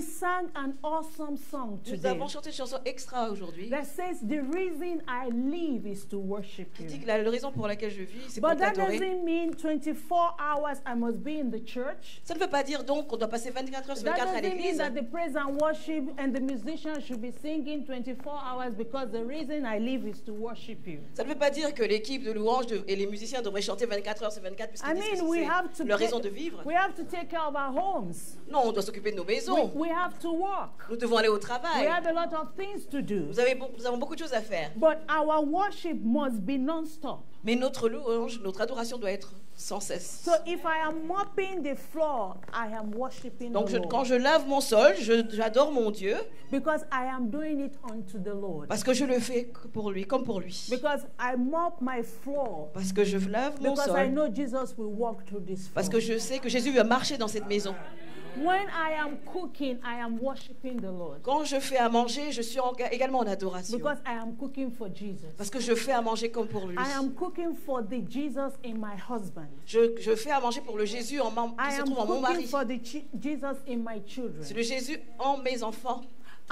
sang an awesome song Nous today avons chanté une chanson extra aujourd'hui. that says the reason I live is to worship Qui dit you. que la raison pour laquelle je vis, c'est pour But that t'adorer. doesn't mean 24 hours I must be in the church. Ça ne veut pas dire donc qu'on doit passer 24 heures sur That 24 à doesn't mean l'église. that the praise and worship and the musicians should be singing 24 hours because the reason I live is to worship you. Ça ne veut pas dire que l'équipe de louanges et les musiciens devraient chanter 24 heures sur 24 I puisqu'ils disent mean, we have que to c'est leur raison de vivre. we have to take care of our homes. Non, on doit s'occuper de nos maisons. We have to work. Nous devons aller au We travail. have a lot of things to do. Nous avons beaucoup de choses à faire. But our worship must be non-stop. Mais notre louange, notre adoration doit être sans cesse. So if I am mopping the floor, I am worshiping Donc the Lord. quand je lave mon sol, j'adore mon Dieu Because I am doing it unto the Lord. parce que je le fais pour lui, comme pour lui. Because I mop my floor. Parce que je lave mon Because I sol. know Jesus will walk through this floor. Parce que je sais que Jésus va marcher dans cette maison. When I am cooking, I am worshiping the Lord. Quand je fais à manger, je suis également en adoration. Because I am cooking for Jesus. Parce que je fais à manger comme pour lui. I am cooking for the Jesus in my husband. Je fais à manger pour le Jésus qui I se am trouve en mon cooking mari. for the Jesus in my C'est children. le Jésus en mes enfants.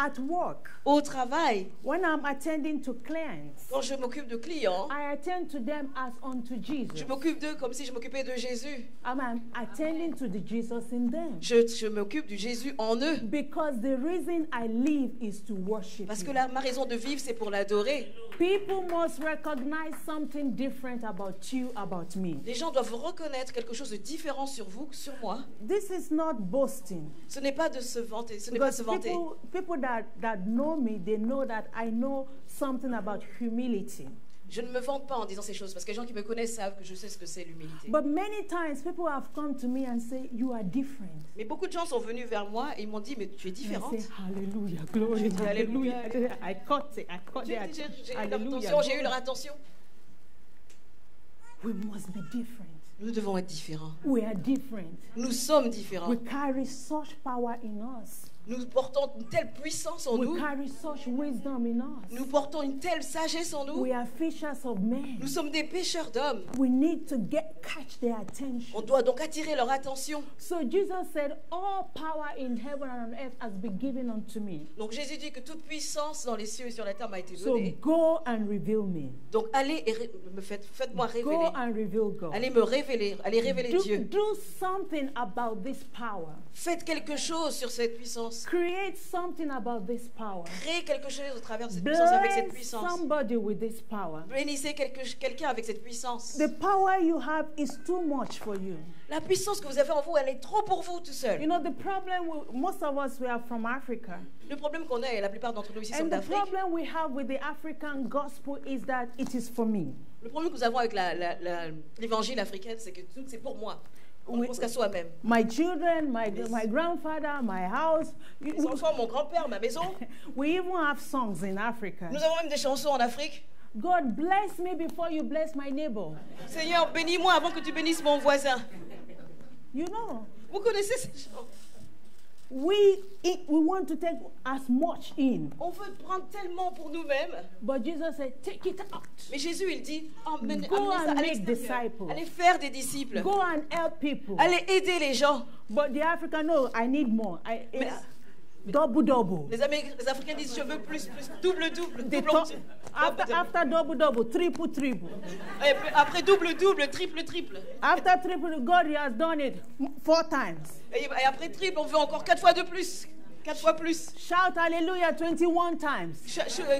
At work, Au travail, when I'm attending to clients, quand je m'occupe de clients, I attend to them as unto je Jesus. m'occupe d'eux comme si je m'occupais de Jésus. I'm attending to the Jesus in them. Je m'occupe du Jésus en eux. Because the reason I live is to worship Parce que Him. ma raison de vivre, c'est pour l'adorer. People must recognize something different about you, about me. Les gens doivent reconnaître quelque chose de différent sur vous, sur moi. This is not boasting. Ce n'est pas de se vanter. Ce n'est pas de Because se vanter. people that know me, they know that I know something about humility. Je ne me vante pas en disant ces choses parce que les gens qui me connaissent savent que je sais ce que c'est l'humilité. But many times people have come to me and say, you are different. Mais beaucoup de gens sont venus vers moi et ils m'ont dit, mais tu es And I différente. say, hallelujah, glory, Je dis, hallelujah. Alléluia. I caught it, J'ai eu leur hallelujah. attention, j'ai eu leur attention. We must be different. Nous devons être différents. We are different. Nous sommes différents. We carry such power in us. Nous portons une telle puissance en We nous. carry such wisdom in us. Nous portons une telle sagesse en nous. We are fishers of men. Nous sommes des pêcheurs d'hommes. We need to catch their attention. On doit donc attirer leur attention. So Jesus said, all power in heaven and on earth has been given unto me. Donc Jésus dit que toute puissance dans les cieux et sur la terre m'a été So donnée. go and reveal me. Donc allez et faites-moi Go révéler. and reveal God. Allez me révéler. Allez révéler Dieu. Do something about this power. Faites quelque chose sur cette puissance. Create something about this power. Créez quelque chose au travers de cette puissance, avec cette Bless puissance. somebody with this power. Bénissez quelqu'un avec cette puissance. The power you have is too much for you. La puissance que vous avez en vous, elle est trop pour vous tout seul. You know, the problem, most of us, we are from Africa. Le problème qu'on a, et la plupart d'entre nous ici sont And the d'Afrique, problem we have with the African gospel is that it is for me. le problème que nous avons avec l'évangile africain, c'est que tout c'est pour moi. On pense qu'à soi-même. My children, my grandfather, my house. Mes enfants, mon grand-père, ma maison. We even have songs in Africa. Nous avons même des chansons en Afrique. God bless me before you bless my neighbor. Seigneur, bénis-moi avant que tu bénisses mon voisin. You know, Vous connaissez ces chants? we want to take as much in. On veut prendre tellement pour nous-mêmes. But Jesus said, take it out. Mais Jésus, il dit, amenez Go ça and à make l'extérieur. disciples. Allez faire des disciples. Go and help people. Allez aider les gens. But the African, no, I need more. Double. Les Africains disent, je veux plus, double. After double, triple. Et après double, triple. After triple, God has done it 4 times. Et après triple, on veut encore 4 fois de plus. 4 fois plus. Shout hallelujah 21 times.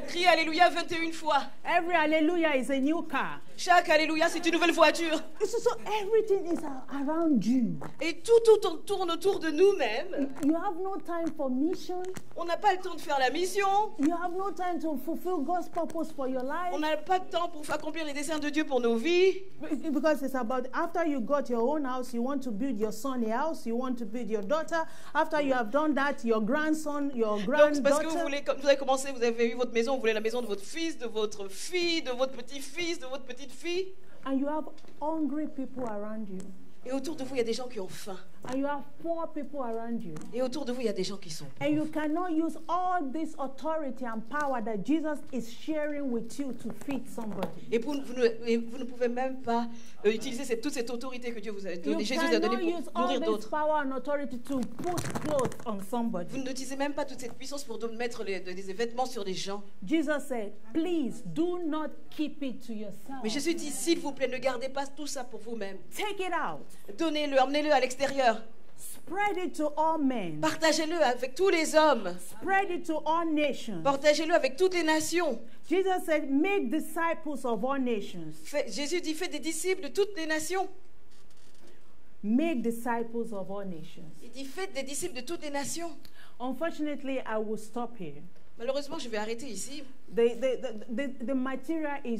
Crie Alléluia 21 fois. Every hallelujah is a new car. Chaque Alléluia, c'est une nouvelle voiture. So everything is around you. Et tout tourne autour de nous-mêmes. You have no time for mission. On n'a pas le temps de faire la mission. You have no time to fulfill God's purpose for your life. On n'a pas de temps pour accomplir les desseins de Dieu pour nos vies. Because it's about, after you got your own house, you want to build your son a house, you want to build your daughter. After you have done that, your grandson, your Donc c'est parce que granddaughter. vous avez commencé, vous avez eu votre maison, vous voulez la maison de votre fils, de votre fille, de votre petit-fils, de votre petite fille. And you have hungry people around you. Et autour de vous, il y a des gens qui ont faim. And you have poor people around you. Et autour de vous, il y a des gens qui sont And you pauvres. cannot use all this authority and power that Jesus is sharing with you to feed somebody. Et vous ne pouvez même pas utiliser toute cette autorité que Dieu vous a You donnée, Jésus vous a cannot donnée use pour nourrir all this d'autres. power and authority to put clothes on somebody. Vous n'utilisez même pas toute cette puissance pour mettre des vêtements sur les gens. Jesus said, please do not keep it to yourself. Mais Jésus dit, s'il vous plaît, ne gardez pas tout ça pour vous-même. Take it out. Donnez-le, emmenez-le à l'extérieur. Spread it to all men. Partagez-le avec tous les hommes. Spread it to all nations. Partagez-le avec toutes les nations. Jesus said, make disciples of all nations. Jésus dit, faites des disciples de toutes les nations. Make disciples of all nations. Il dit, faites des disciples de toutes les nations. Unfortunately, I will stop here. Malheureusement, je vais arrêter ici. The material is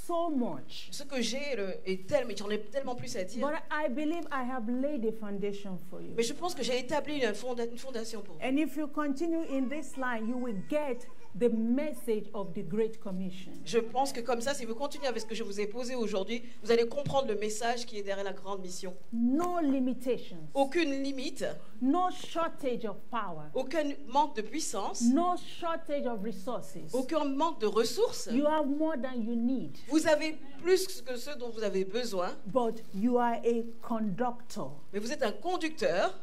so much. Ce que j'ai est tel, mais j'en ai tellement plus à dire. But I believe I have laid a foundation for you. Mais je pense que j'ai établi une fondation pour vous. And if you continue in this line, you will get the message of the Great Commission. Je pense que comme ça, si vous continuez avec ce que je vous ai posé aujourd'hui, vous allez comprendre le message qui est derrière la grande mission. No limitations. Aucune limite, No shortage of power. aucun manque de puissance, No shortage of resources. aucun manque de ressources. You have more than you need. Vous avez plus que ce dont vous avez besoin, But you are a conductor mais vous êtes un conducteur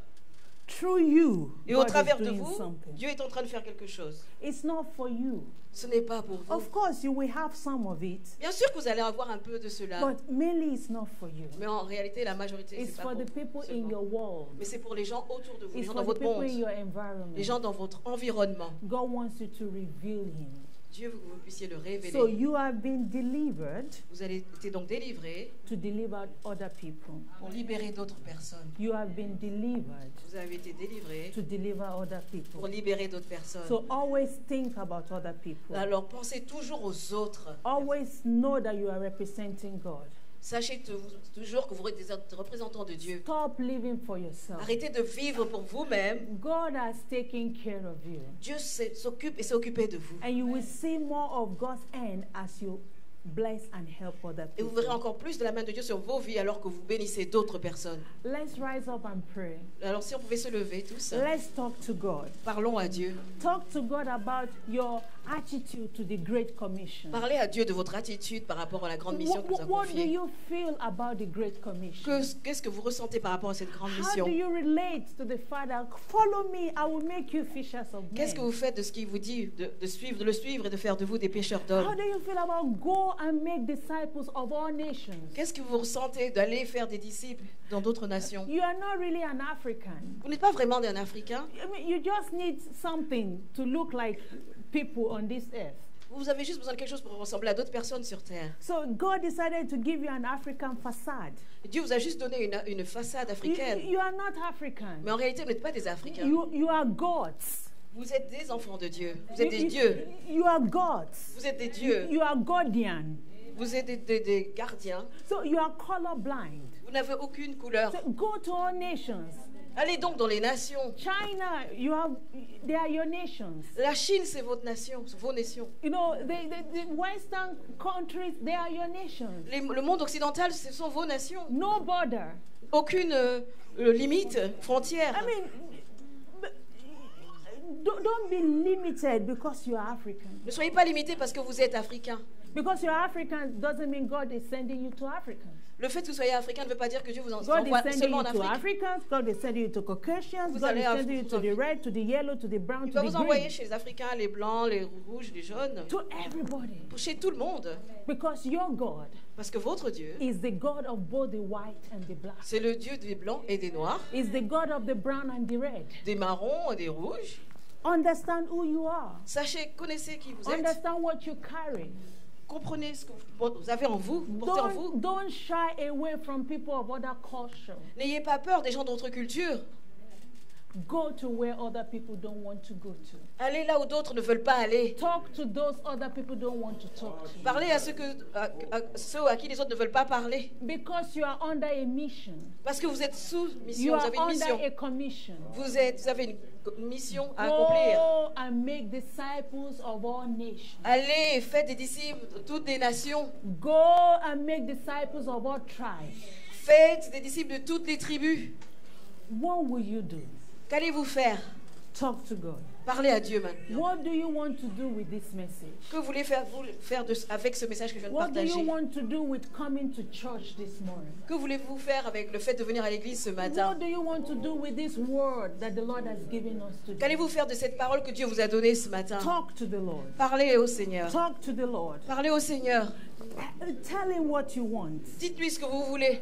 through you, Et au God is travers de doing vous, something. Dieu est en train de faire quelque chose. It's not for you. Ce n'est pas pour vous. Of course, you will have some of it, Bien sûr que vous allez avoir un peu de cela. but mainly it's not for you. Mais en réalité, la majorité, It's c'est pas for pour the vous people in seulement. your world. Mais c'est pour les gens autour de vous, les It's gens for dans the votre people monde, in your environment. les gens dans votre environnement. God wants you to reveal Him. Dieu veut que vous puissiez le révéler. So you have been delivered Vous avez été donc délivrés to deliver other people. pour libérer d'autres personnes. You have been delivered Vous avez été délivrés to deliver other pour people. libérer d'autres personnes. So always think about other people. Alors pensez toujours aux autres. Always know that you are representing God. Sachez toujours que vous êtes des représentants de Dieu. Stop living for yourself. Arrêtez de vivre pour vous-même. God has taken care of you. Dieu s'occupe et s'est occupé de vous. And you will see more of God's hand as you bless and help other Et vous verrez people. encore plus de la main de Dieu sur vos vies alors que vous bénissez d'autres personnes. Let's rise up and pray. Alors si on pouvait se lever tous, Let's talk to God. parlons à Dieu. Talk to God about your attitude to the Great Commission. Parlez à Dieu de votre attitude par rapport à la grande mission qu'il vous a What do confiée. you feel about the Great Commission? Qu'est-ce que vous ressentez par rapport à cette grande How mission? do you relate to the Father? Follow me, I will make you fishers of Qu'est-ce que vous men. faites de ce qu'il vous dit de le suivre et de faire de vous des pêcheurs How d'hommes? do you feel about go and make disciples of all nations? Qu'est-ce que vous ressentez d'aller faire des disciples dans d'autres nations? You are not really an African. Vous n'êtes pas vraiment un Africain. I mean, you just need something to look like people on this earth. Vous avez juste besoin de quelque chose pour ressembler à d'autres personnes sur Terre. So God decided to give you an African facade. Dieu vous a juste donné une façade africaine. You are not African. Mais en réalité, vous n'êtes pas des Africains. You are gods. Vous êtes des enfants de Dieu. Vous êtes des dieux. You are gods. Vous êtes des dieux. You are Godian. Vous êtes des gardiens. So you are colorblind. Vous n'avez aucune couleur. So go to all nations. Allez donc dans les nations. China, they are your nations. La Chine, c'est votre nation, c'est vos nations. You know, the Western countries, they are your nations. Le monde occidental, ce sont vos nations. No border. Aucune limite, frontière. I mean, don't be limited because you are African. Ne soyez pas limités parce que vous êtes africain. Because you're African doesn't mean God is sending you to Africa. Le fait que vous soyez africain ne veut pas dire que Dieu vous God is envoie sending seulement you en to Afrique. Africans, God is sending you to Caucasians, Vous God allez is sending you to the red, to the yellow, to the brown, Il to va the vous envoyer green, chez les Africains, les blancs, les rouges, les jaunes, to everybody. chez tout le monde. Because your God Parce que votre Dieu, is the God of both the white and the black. c'est le Dieu des blancs et des noirs, Is the God of the brown and the red. des marrons et des rouges. Understand who you are. Sachez, connaissez qui vous êtes. Understand what you carry. Comprenez ce que vous avez en vous, vous portez en vous. Don't shy away from people of other culture. N'ayez pas peur des gens d'autres cultures. Go to where other people don't want to go to. Allez là où d'autres ne veulent pas aller. Talk to those other people don't want to talk to. Parlez à ceux à qui les autres ne veulent pas parler. Because you are under a mission. Parce que vous êtes sous You mission, vous are avez une mission. under a commission. Vous avez une mission à accomplir. Go and make disciples of all nations. Allez et faites des disciples de toutes les nations. Go and make disciples of all tribes. Faites des disciples de toutes les tribus. What will you do? Qu'allez-vous faire? Talk to God. Parlez à Dieu maintenant. What do you want to do with this message? Que voulez faire avec ce message que je viens de What do you partager? want to do with coming to church this morning? Que voulez-vous faire avec le fait de venir à l'église ce matin? What do you want to do with this word that the Lord has given us today? Qu'allez-vous faire de cette parole que Dieu vous a donnée ce matin? Talk to the Lord. Parlez au Seigneur. Talk to the Lord. Parlez au Seigneur. Tell him what you want. Dites-lui ce que vous voulez.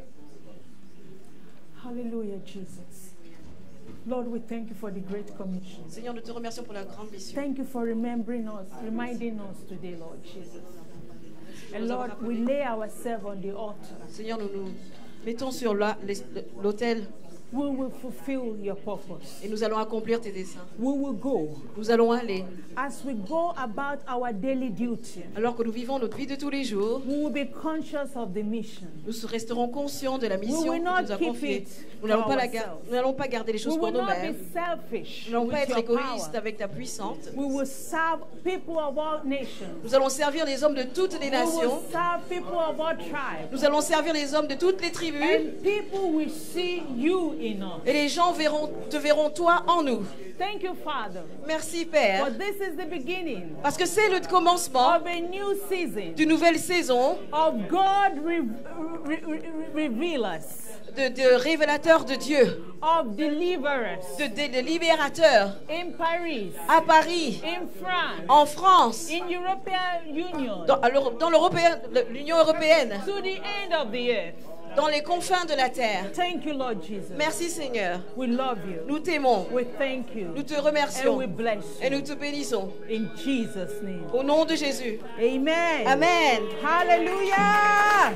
Hallelujah, Jesus. Lord, we thank you for the Great Commission. Seigneur, nous te remercions pour la grande mission. Thank you for remembering us, reminding us today, Lord Jesus. And Lord, we lay ourselves on the altar. Seigneur, nous nous mettons sur l'autel We will fulfill your purpose. et nous allons accomplir tes desseins. We will go. Nous allons aller. As we go about our daily duty, Alors que nous vivons notre vie de tous les jours, we will be conscious of the mission. nous resterons conscients de la mission We will que not tu nous as keep confiée. it Nous n'allons for pas, ourselves. nous n'allons pas garder les We choses pour will not nous-mêmes. be selfish Nous n'allons pas with être your égoïstes power. avec ta puissance. We will serve people of all nations. Nous allons servir les hommes de toutes les We will nations. serve people of all tribes. Nous allons servir les hommes de toutes les tribus. And people will see you in us. Et les gens te verront toi en nous. Thank you, Father. Merci For Père. this is the beginning Parce que c'est le commencement of a new season d'une nouvelle saison of God reveal us, de révélateurs de Dieu, of deliverers de libérateurs in Paris, à Paris, in France, en France, in European Union, dans l'Union européenne, to the end of the earth. dans les confins de la terre. Thank you, Lord Jesus. Merci Seigneur. We love you. Nous t'aimons, We thank you. nous te And remercions we bless et nous you. te bénissons. In Jesus' name. Au nom de Jésus. Amen. Amen. Hallelujah.